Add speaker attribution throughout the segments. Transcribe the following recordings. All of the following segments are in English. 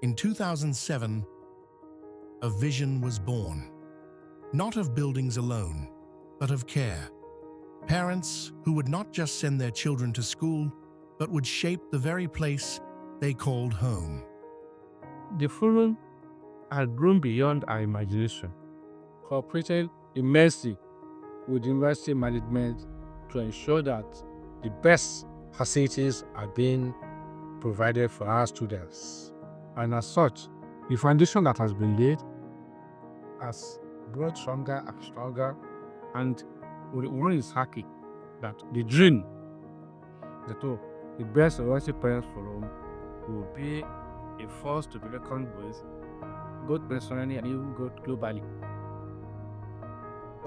Speaker 1: In 2007, a vision was born, not of buildings alone, but of care. Parents who would not just send their children to school, but would shape the very place they called home.
Speaker 2: The forum had grown beyond our imagination, cooperated immensely with university management to ensure that the best facilities are being provided for our students. And as such, the foundation that has been laid has grown stronger and stronger, and one is happy that the dream that the best university parents forum will be a force to be reckoned with, both personally and even globally.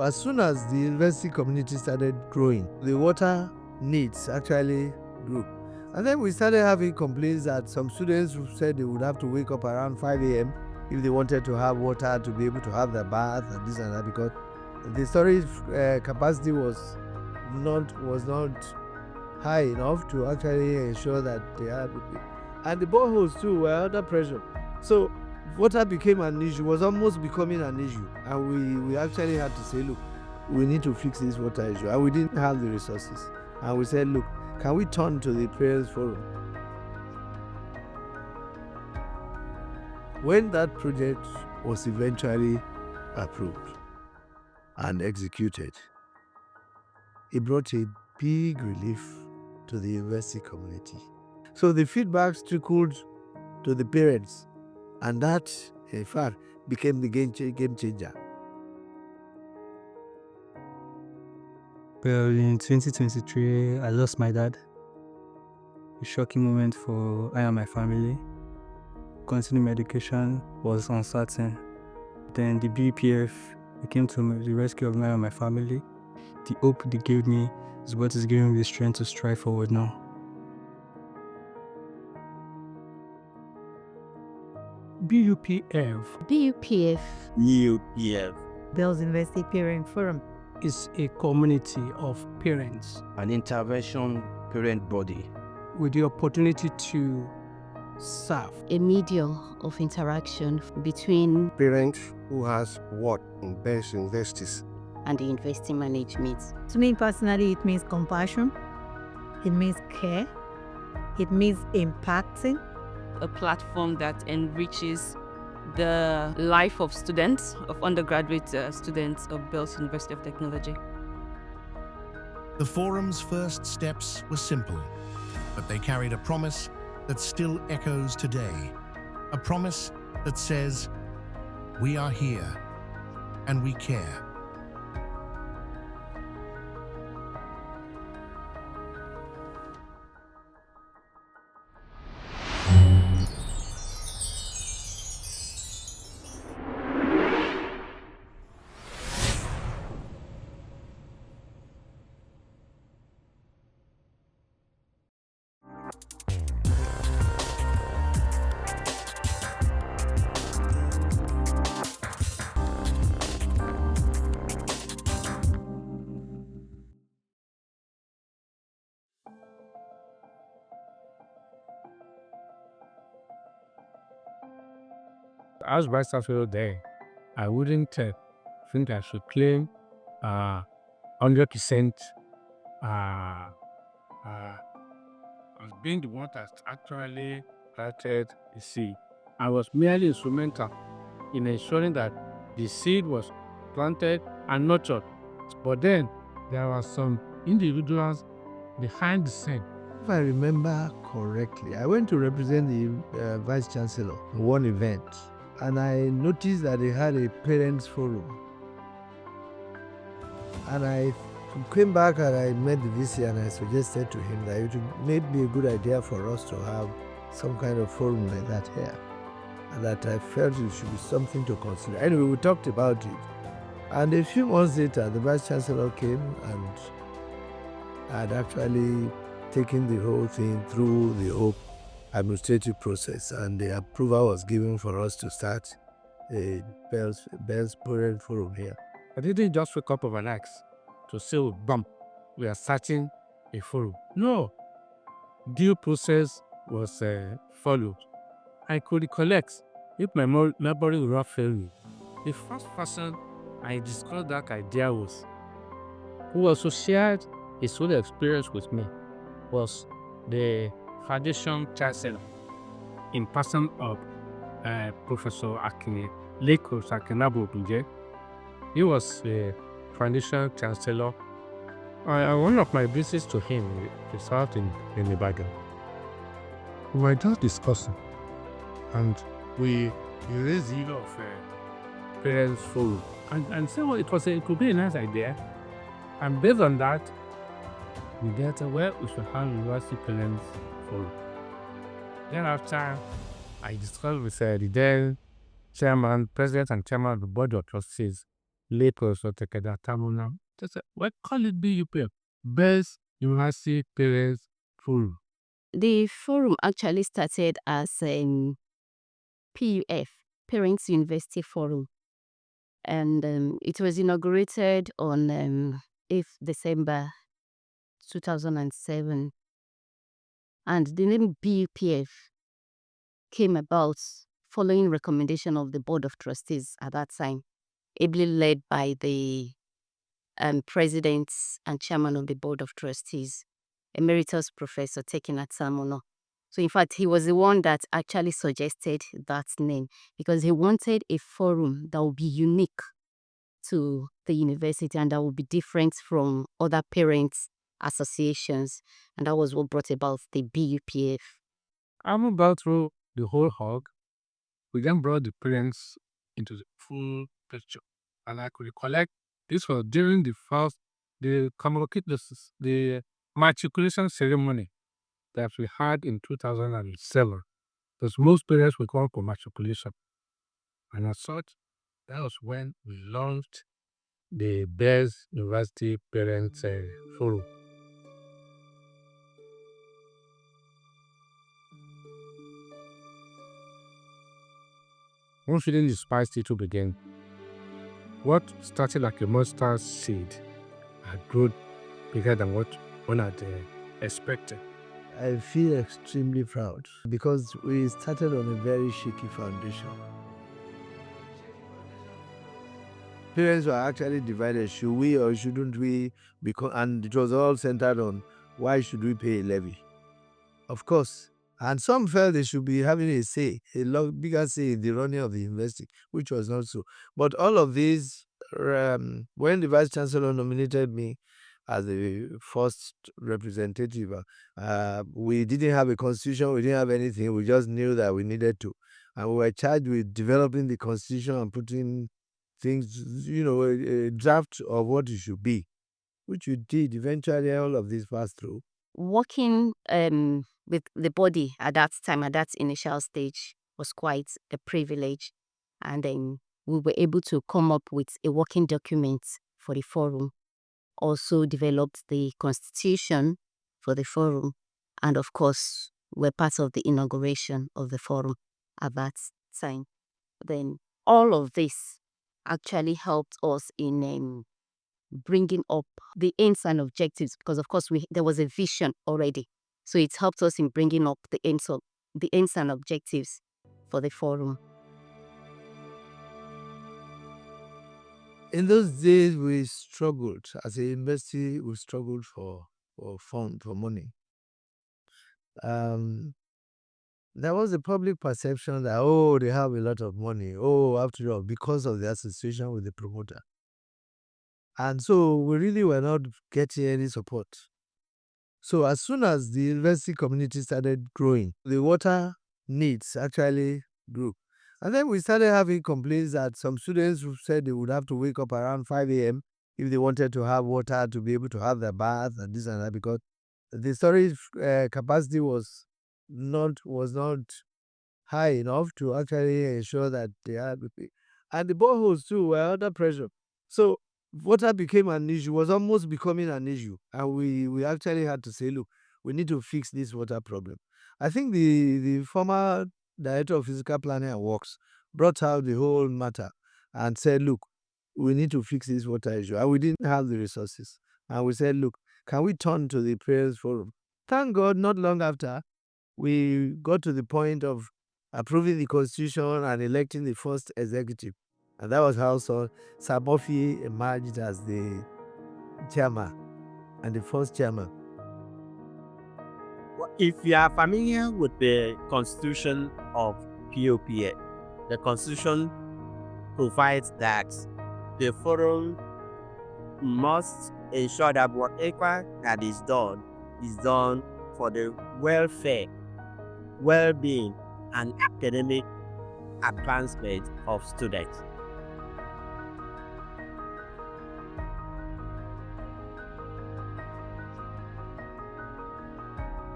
Speaker 3: As soon as the university community started growing, the water needs actually grew. And then we started having complaints that some students said they would have to wake up around 5 a.m. if they wanted to have water to be able to have their bath and this and that, because the storage capacity was not high enough to actually ensure that they had. And the boreholes too were under pressure. So water became an issue, was almost becoming an issue. And we actually had to say, look, we need to fix this water issue. And we didn't have the resources. And we said, look, can we turn to the Parents Forum? When that project was eventually approved and executed, it brought a big relief to the university community. So the feedbacks trickled to the parents, and that, in fact, became the game changer.
Speaker 4: Well, in 2023, I lost my dad. A shocking moment for I and my family. Continuing medication was uncertain. Then the BUPF came to the rescue of me and my family. The hope they gave me is what is giving me the strength to strive forward now.
Speaker 2: BUPF.
Speaker 5: BUPF.
Speaker 6: Bells University Parent Forum
Speaker 2: is a community of parents,
Speaker 5: An intervention parent body
Speaker 2: with the opportunity to serve.
Speaker 6: a medium of interaction between
Speaker 7: parents who has worked in best universities.
Speaker 6: and the university management.
Speaker 8: To me personally, it means compassion, it means care, it means impacting.
Speaker 9: A platform that enriches the life of students, of undergraduate students of Bells University of Technology.
Speaker 1: The forum's first steps were simple, but they carried a promise that still echoes today. A promise that says, we are here and we care.
Speaker 2: As Vice Chancellor there, I wouldn't think I should claim 100% as being the one that actually planted the seed. I was merely instrumental in ensuring that the seed was planted and nurtured. But then there were some individuals behind the scene.
Speaker 3: If I remember correctly, I went to represent the Vice Chancellor in one event, and I noticed that they had a parents forum. And I came back and I met the VC and I suggested to him that it may be a good idea for us to have some kind of forum like that here. And that I felt it should be something to consider. Anyway, we talked about it. And a few months later, the Vice Chancellor came and had actually taken the whole thing through the whole administrative process, and the approval was given for us to start a Bells Parent Forum here.
Speaker 2: I didn't just wake up overnight to say, oh, bump, we are starting a forum. No, due process was followed. I could recollect, if my memory will not fail me, the first person I discussed that idea with, who also shared his own experience with me, was the Foundation Chancellor in person of Professor Lekos Akinabo. He was the Foundation Chancellor. One of my visits to him is out in Ibadan. We were just discussing, and we raised the issue of parents' forum. And so it could be a nice idea. And based on that, we get where we should have university parents forum. Then after, I discussed with the then president and chairman of the board of trustees, late Professor Tekeda Tamuna. They said, well, call it BUPF, Best University Parents Forum.
Speaker 6: The forum actually started as PUF, Parents University Forum. And it was inaugurated on 8th December 2007. And the name BUPF came about following recommendation of the Board of Trustees at that time, ably led by the President and Chairman of the Board of Trustees, Emeritus Professor Tekena Tamuno. So in fact, he was the one that actually suggested that name because he wanted a forum that would be unique to the university and that would be different from other parents' associations. And that was what brought about the BUPF.
Speaker 2: I'm about through the whole hog. We then brought the parents into the full picture. And I could recollect this was during the matriculation ceremony that we had in 2007. Because most parents will come for matriculation. And as such, that was when we launched the Best University Parents Forum. One feeling inspires it to begin. What started like a mustard seed had grown bigger than what one had expected.
Speaker 3: I feel extremely proud because we started on a very shaky foundation. Parents were actually divided, should we or shouldn't we, and it was all centered on why should we pay a levy. Of course, and some felt they should be having a say, bigger say in the running of the university, which was not so. But all of these, when the Vice Chancellor nominated me as the first representative, we didn't have a constitution, we didn't have anything, we just knew that we needed to. And we were charged with developing the constitution and putting things, a draft of what it should be, which we did. Eventually, all of this passed through.
Speaker 6: Working with the body at that time, at that initial stage, was quite a privilege. And then we were able to come up with a working document for the forum. Also developed the constitution for the forum. And of course, we're part of the inauguration of the forum at that time. Then all of this actually helped us in bringing up the aims and objectives because, of course, there was a vision already. So it helped us in bringing up the aims and objectives for the forum.
Speaker 3: In those days, we struggled. As a university, we struggled for fund, for money. There was a public perception that, they have a lot of money. After all, because of the association with the promoter. And so we really were not getting any support. So as soon as the university community started growing, the water needs actually grew. And then we started having complaints that some students said they would have to wake up around 5 a.m. if they wanted to have water to be able to have their bath and this and that, because the storage capacity was not high enough to actually ensure that they had. And the boreholes too were under pressure. So water became an issue, was almost becoming an issue. And we actually had to say, look, we need to fix this water problem. I think the former director of physical planning and works brought out the whole matter and said, look, we need to fix this water issue. And we didn't have the resources. And we said, look, can we turn to the Parents Forum? Thank God, not long after, we got to the point of approving the constitution and electing the first executive. And that was how Sir Murphy emerged as the chairman and the first chairman.
Speaker 10: If you are familiar with the constitution of BUPF, the constitution provides that the forum must ensure that whatever that is done for the welfare, well-being, and academic advancement of students.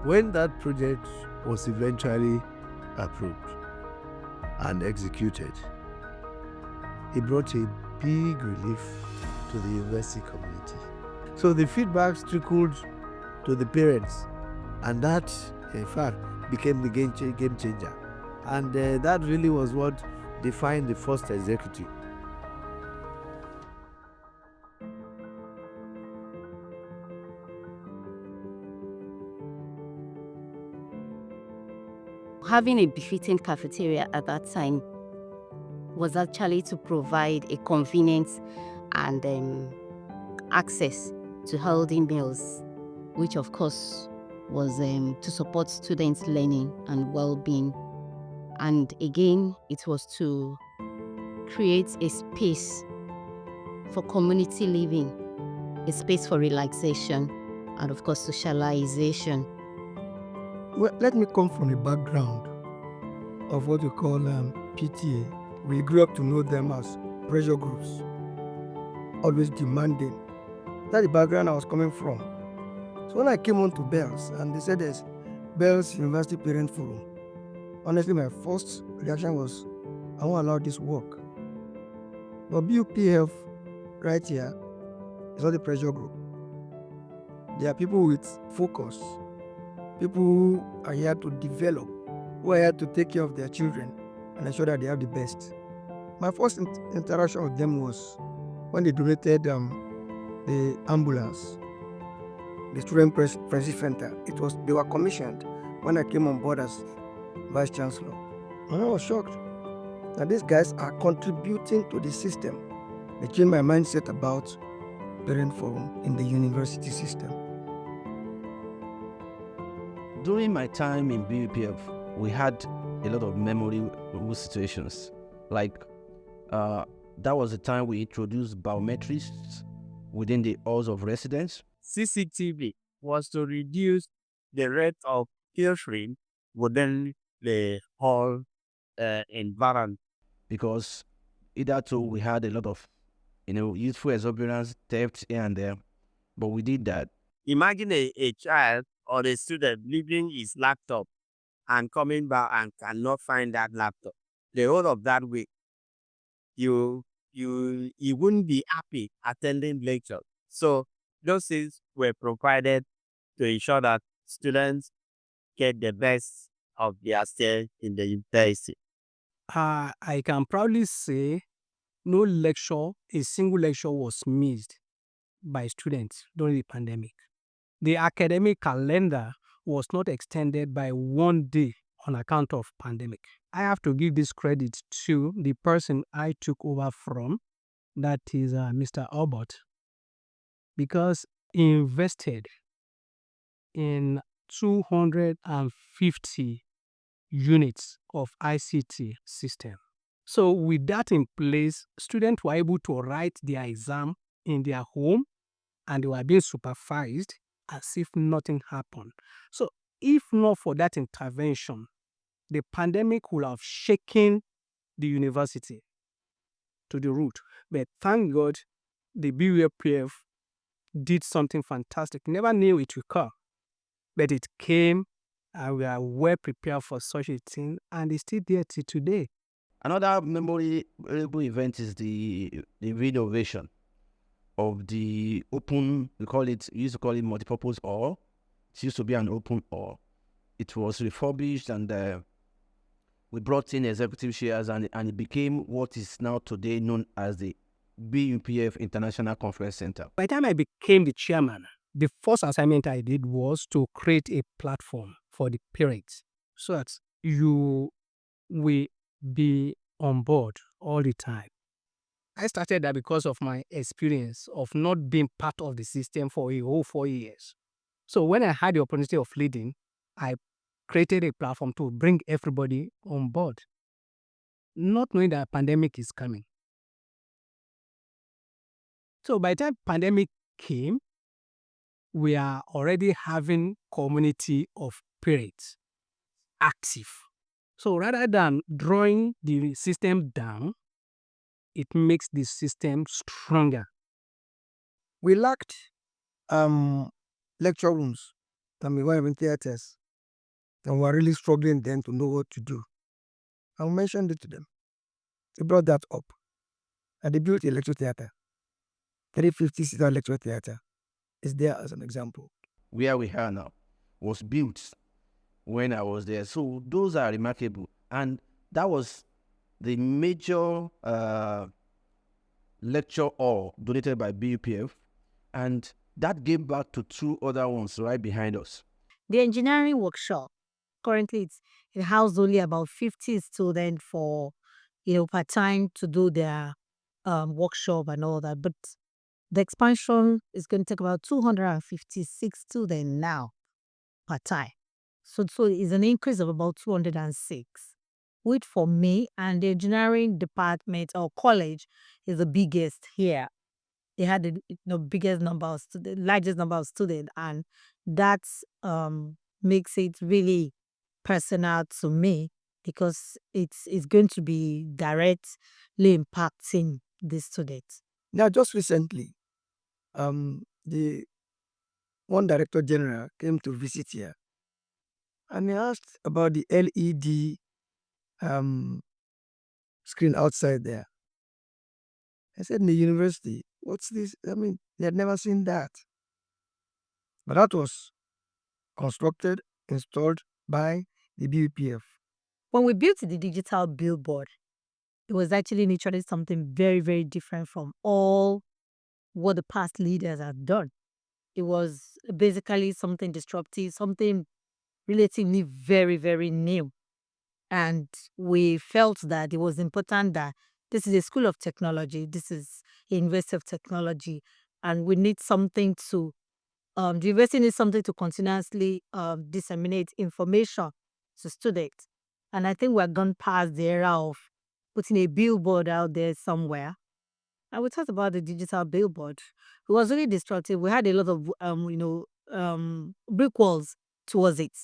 Speaker 3: When that project was eventually approved and executed, it brought a big relief to the university community. So the feedbacks trickled to the parents, and that, in fact, became the game changer. And that really was what defined the first executive.
Speaker 6: Having a befitting cafeteria at that time was actually to provide a convenience and access to healthy meals, which of course was to support students' learning and well-being. And again, it was to create a space for community living, a space for relaxation, and of course socialization.
Speaker 11: Well, let me come from the background of what we call PTA. We grew up to know them as pressure groups, always demanding. That's the background I was coming from. So when I came on to Bells and they said there's Bells University Parent Forum, honestly, my first reaction was, I won't allow this work. But BUPF right here is not a pressure group. There are people with focus, people who are here to develop, who are here to take care of their children and ensure that they have the best. My first interaction with them was when they donated the ambulance, the Student Friendship Center. They were commissioned when I came on board as Vice Chancellor. And I was shocked that these guys are contributing to the system. They changed my mindset about parent forum in the university system.
Speaker 5: During my time in BUPF, we had a lot of memorable situations. Like, that was the time we introduced biometrics within the halls of residence.
Speaker 10: CCTV was to reduce the rate of pilfering within the hall environment.
Speaker 5: Because hitherto we had a lot of, youthful exuberance, theft here and there, but we did that.
Speaker 10: Imagine a child or a student leaving his laptop and coming back and cannot find that laptop. The whole of that week, you wouldn't be happy attending lecture. So those things were provided to ensure that students get the best of their stay in the university.
Speaker 12: I can proudly say no lecture, a single lecture was missed by students during the pandemic. The academic calendar was not extended by 1 day on account of pandemic. I have to give this credit to the person I took over from, that is Mr. Albert, because he invested in 250 units of ICT system. So with that in place, students were able to write their exam in their home and they were being supervised as if nothing happened. So if not for that intervention, the pandemic would have shaken the university to the root. But thank God, the BUPF did something fantastic. Never knew it would come, but it came and we are well prepared for such a thing, and it's still there till today.
Speaker 5: Another memorable event is the renovation of the open, we used to call it multipurpose hall. It used to be an open hall. It was refurbished and we brought in executive chairs and it became what is now today known as the BUPF International Conference Center.
Speaker 12: By the time I became the chairman, the first assignment I did was to create a platform for the parents so that you we be on board all the time. I started that because of my experience of not being part of the system for a whole 4 years. So when I had the opportunity of leading, I created a platform to bring everybody on board, not knowing that a pandemic is coming. So by the time pandemic came, we are already having community of parents active. So rather than drawing the system down, it makes the system stronger.
Speaker 11: We lacked lecture rooms. We weren't even theaters. And we were really struggling then to know what to do. I mentioned it to them. They brought that up. And they built a lecture theater. 350-seater lecture theater is there as an example.
Speaker 5: Where we are now was built when I was there. So those are remarkable. And that was the major lecture hall donated by BUPF. And that gave back to 2 other ones right behind us.
Speaker 8: The engineering workshop, currently it houses only about 50 students for, part-time to do their workshop and all that. But the expansion is going to take about 256 students now part-time. So it's an increase of about 206, which for me and the engineering department or college is the biggest here. They had the biggest number of students, largest number of students, and that makes it really personal to me because it's going to be directly impacting the students.
Speaker 11: Now, just recently, the one director general came to visit here, and he asked about the LED screen outside there. I said, in the university, what's this? I mean, they had never seen that. But that was constructed, installed by the BUPF.
Speaker 8: When we built the digital billboard, it was actually literally something very, very different from all what the past leaders had done. It was basically something disruptive, something relatively very, very new. And we felt that it was important that this is a school of technology, this is a university of technology, and we need something to, the university needs something to continuously disseminate information to students. And I think we're gone past the era of putting a billboard out there somewhere. And we talked about the digital billboard. It was really destructive. We had a lot of, brick walls towards it.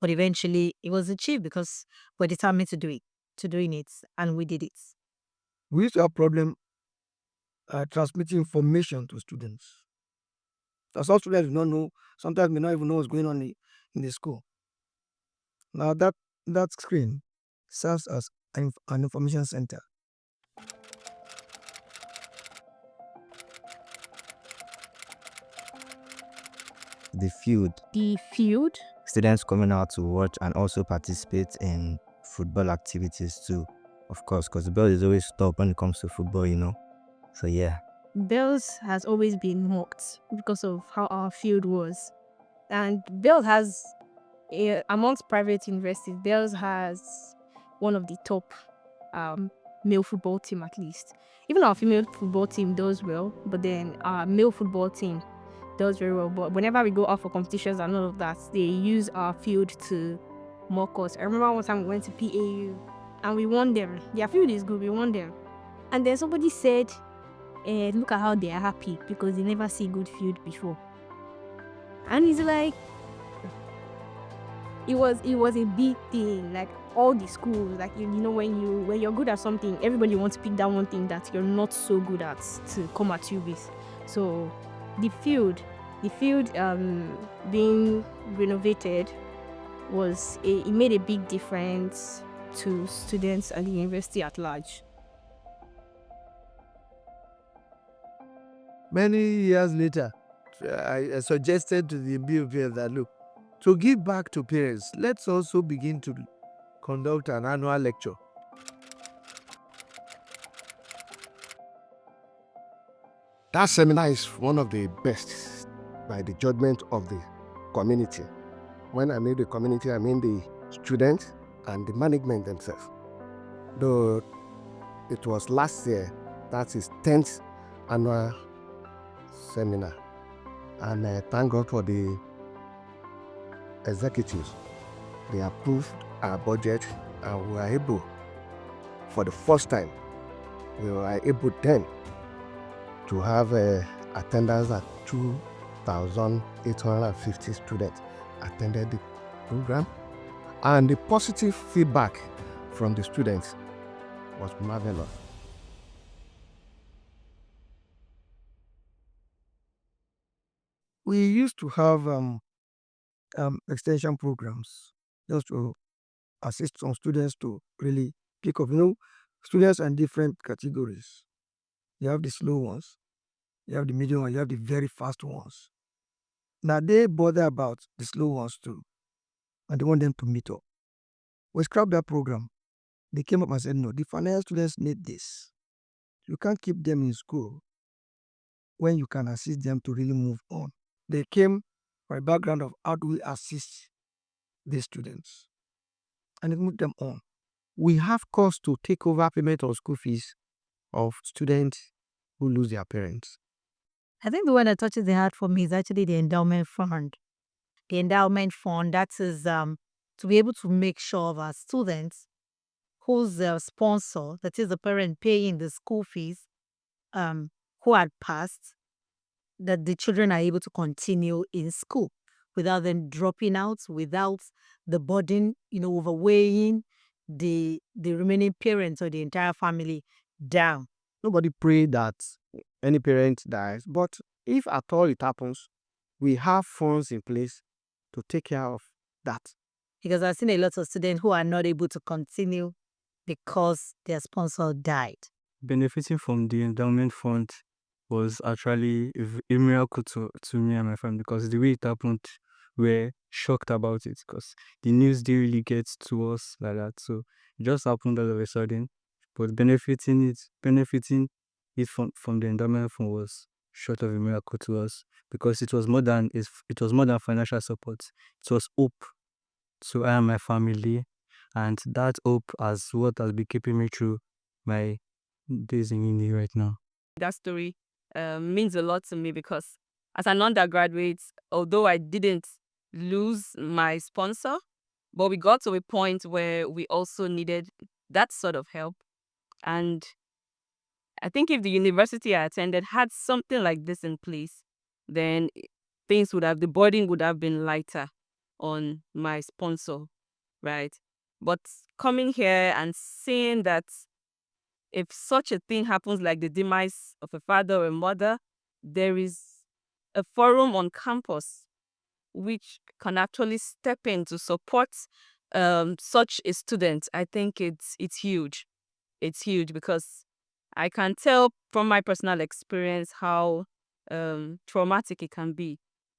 Speaker 8: But eventually it was achieved because we're determined to doing it, and we did it.
Speaker 11: We used to have problem transmitting information to students. So some students do not know, sometimes may not even know what's going on in the school. Now that screen serves as an information center.
Speaker 13: The field.
Speaker 8: The field?
Speaker 13: Students coming out to watch and also participate in football activities too. Of course, because the bell is always top when it comes to football, So yeah.
Speaker 14: Bells has always been mocked because of how our field was. And Bells has, amongst private universities, Bells has one of the top male football team at least. Even our female football team does well, but then our male football team does very well. But whenever we go out for competitions and all of that, they use our field to mock us. I remember one time we went to PAU and we won them. Their field is good, we won them. And then somebody said, look at how they are happy because they never see good field before. And it's like, it was a big thing. Like all the schools, like when you're good at something, everybody wants to pick that one thing that you're not so good at to come at you with. So the field being renovated it made a big difference to students and the university at large.
Speaker 3: Many years later, I suggested to the BUPF that, look, to give back to parents, let's also begin to conduct an annual lecture.
Speaker 7: That seminar is one of the best by the judgment of the community. When I mean the community, I mean the students and the management themselves. though it was last year, that's his 10th annual seminar. And thank God for the executives. They approved our budget and we were able, for the first time, we were able then to have attendance at 2,850 students attended the program. And the positive feedback from the students was marvelous.
Speaker 11: We used to have extension programs just to assist some students to really pick up. Students are in different categories. You have the slow ones, you have the medium ones, you have the very fast ones. Now they bother about the slow ones too, and they want them to meet up. We scrapped that program. They came up and said, no, the final students need this. You can't keep them in school when you can assist them to really move on. They came from a background of how do we assist these students, and it moved them on.
Speaker 12: We have costs to take over payment of school fees of students who lose their parents.
Speaker 8: I think the one that touches the heart for me is actually the endowment fund. The endowment fund, that is to be able to make sure of our students whose sponsor, that is the parent paying the school fees, who had passed, that the children are able to continue in school without them dropping out, without the burden, overweighing the remaining parents or the entire family down.
Speaker 12: Nobody pray that any parent dies, but if at all it happens, we have funds in place to take care of that.
Speaker 8: Because I've seen a lot of students who are not able to continue because their sponsor died.
Speaker 4: Benefiting from the endowment fund was actually a miracle to me and my family, because the way it happened, we're shocked about it because the news didn't really get to us like that. So it just happened all of a sudden. But benefiting it from the endowment fund was short of a miracle to us, because it was more than financial support. It was hope to I and my family, and that hope has what has been keeping me through my days in uni right now.
Speaker 9: That story means a lot to me because as an undergraduate, although I didn't lose my sponsor, but we got to a point where we also needed that sort of help. And I think if the university I attended had something like this in place, then the burden would have been lighter on my sponsor, right? But coming here and seeing that if such a thing happens, like the demise of a father or a mother, there is a forum on campus which can actually step in to support such a student. I think it's huge. It's huge because I can tell from my personal experience how traumatic it can be,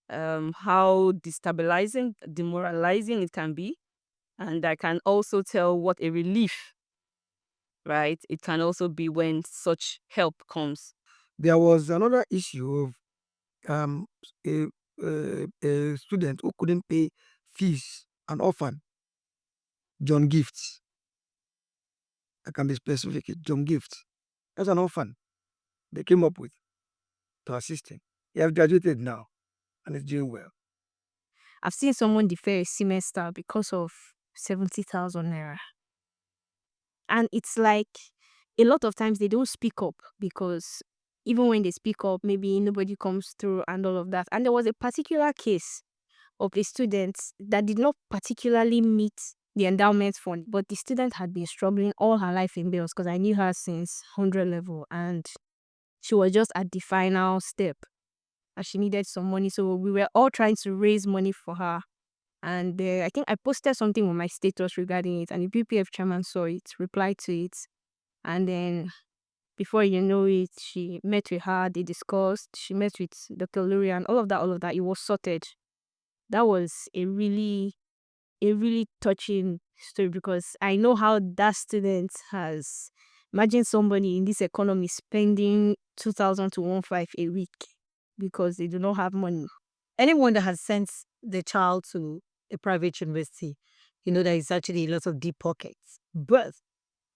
Speaker 9: how destabilizing, demoralizing it can be. And I can also tell what a relief, right, it can also be when such help comes.
Speaker 11: There was another issue of a, a student who couldn't pay fees, an orphan, John Gifts. I can be specific, John Gifts. That's an orphan they came up with to assist him. He has graduated now and is doing well.
Speaker 14: I've seen someone defer a semester because of 70,000 naira. And it's like a lot of times they don't speak up because even when they speak up, maybe nobody comes through and all of that. And there was a particular case of a student that did not particularly meet the endowment fund, but the student had been struggling all her life in bills because I knew her since 100 level and she was just at the final step and she needed some money. So we were all trying to raise money for her. And I think I posted something on my status regarding it, and the BUPF chairman saw it, replied to it. And then before you know it, she met with her, they discussed, she met with Dr. Luria, and all of that, it was sorted. That was a really touching story because I know how that student has. Imagine somebody in this economy spending 2,000 to 1,500 a week because they do not have money.
Speaker 8: Anyone that has sent the child to a private university, there is actually a lot of deep pockets. But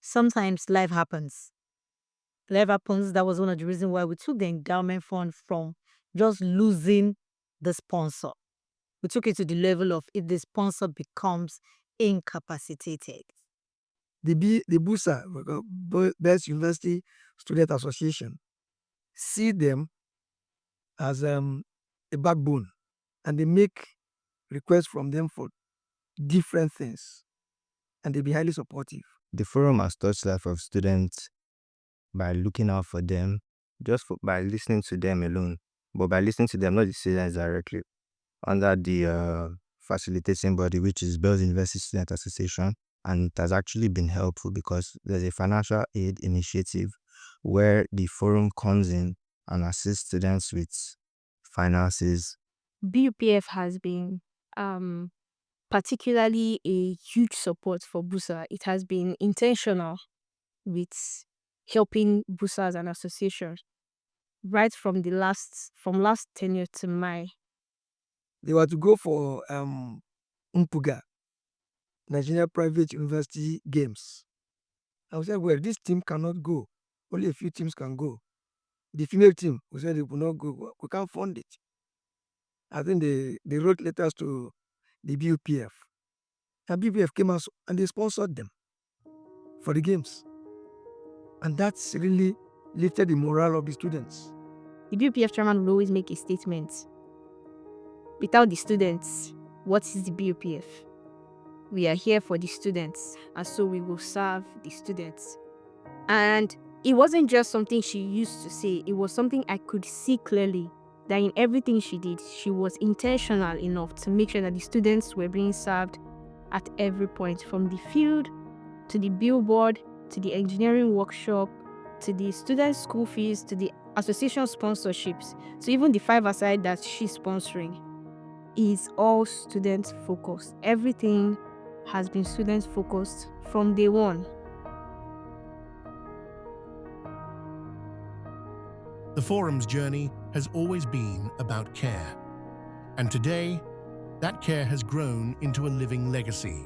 Speaker 8: sometimes life happens. Life happens. That was one of the reasons why we took the endowment fund from just losing the sponsor. We took it to the level of if the sponsor becomes incapacitated.
Speaker 11: The BUSA, Best University Student Association, see them as a backbone, and they make requests from them for different things, and they be highly supportive.
Speaker 13: The forum has touched life of students by looking out for them, by listening to them alone, but by listening to them, not the students directly, under the facilitating body, which is Bells University Student Association. And it has actually been helpful because there's a financial aid initiative where the forum comes in and assists students with finances.
Speaker 14: BUPF has been particularly a huge support for BUSA. It has been intentional with helping BUSA as an association right from last tenure to my.
Speaker 11: They were to go for Mpuga, Nigeria Private University Games. I said, well, this team cannot go. Only a few teams can go. The female team, we said they will not go. We can't fund it. I think they wrote letters to the BUPF. And BUPF came out and they sponsored them for the games. And that's really lifted the morale of the students.
Speaker 14: The BUPF chairman will always make a statement. Without the students, what is the BUPF? We are here for the students, and so we will serve the students. And it wasn't just something she used to say, it was something I could see clearly, that in everything she did, she was intentional enough to make sure that the students were being served at every point, from the field, to the billboard, to the engineering workshop, to the student school fees, to the association sponsorships, so even the 5-a-side that she's sponsoring is all student focused. Everything has been student focused from day one.
Speaker 1: The forum's journey has always been about care, and today, that care has grown into a living legacy.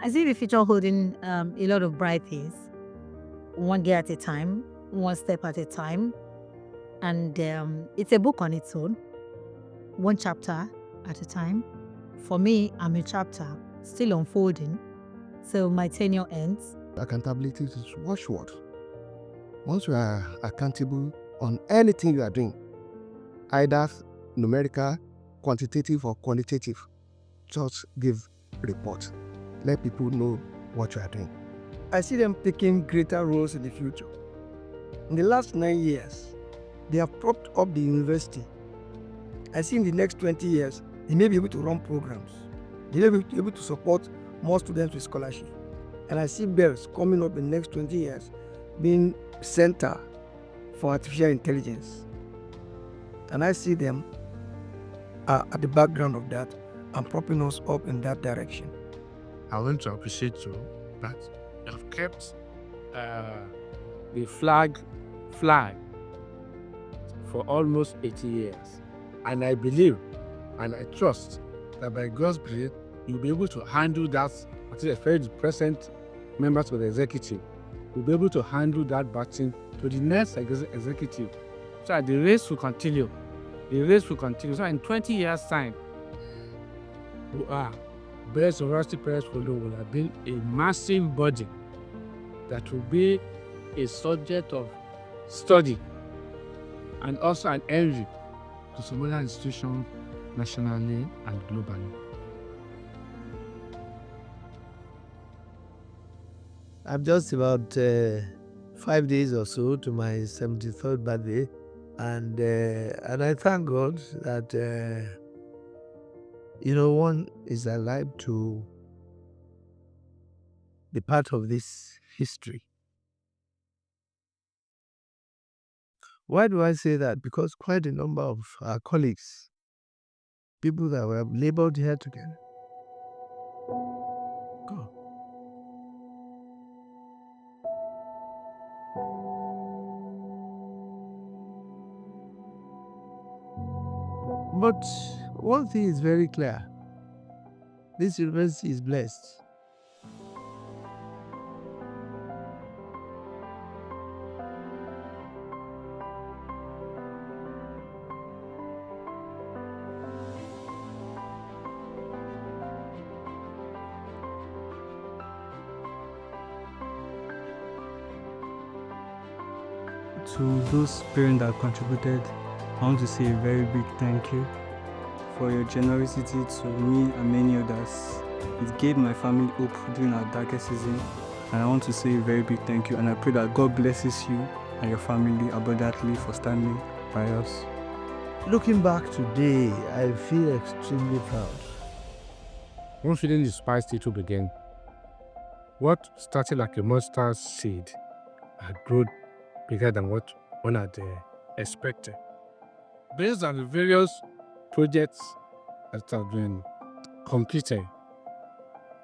Speaker 8: I see the future holding a lot of bright things, one day at a time, one step at a time. And it's a book on its own, one chapter at a time. For me, I'm a chapter still unfolding, so my tenure ends.
Speaker 7: Accountability is watchword. Once you are accountable on anything you are doing, either numerical, quantitative, or qualitative, just give report. Let people know what you are doing.
Speaker 11: I see them taking greater roles in the future. In the last 9 years, they have propped up the university. I see in the next 20 years, they may be able to run programs. They may be able to support more students with scholarship. And I see Bells coming up in the next 20 years, being center for artificial intelligence. And I see them at the background of that and propping us up in that direction.
Speaker 2: I want to appreciate you that you have kept the flag for almost 80 years. And I believe and I trust that by God's grace, you'll be able to handle that, especially the present members of the executive, will be able to handle that baton to the next executive. So the race will continue. The race will continue. So in 20 years' time, Bells University Press Follow will have been a massive body that will be a subject of study and also an envy to some other institutions nationally and globally.
Speaker 3: I'm just about 5 days or so to my 73rd birthday, and I thank God that one is alive to be part of this history. Why do I say that? Because quite a number of our colleagues, people that were labored here together, go. But one thing is very clear. This university is blessed.
Speaker 4: To those parents that contributed, I want to say a very big thank you for your generosity to me and many others. It gave my family hope during our darkest season, and I want to say a very big thank you, and I pray that God blesses you and your family abundantly for standing by us.
Speaker 3: Looking back today, I feel extremely proud.
Speaker 2: One feeling inspired it to begin. What started like a mustard seed had grown bigger than what one had expected. Based on the various projects that have been completed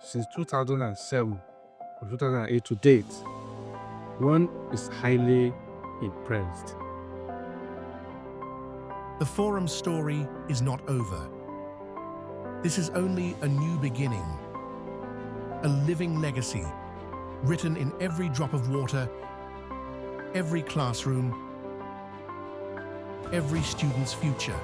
Speaker 2: since 2007 or 2008 to date, one is highly impressed.
Speaker 1: The Forum story is not over. This is only a new beginning, a living legacy, written in every drop of water, every classroom, every student's future.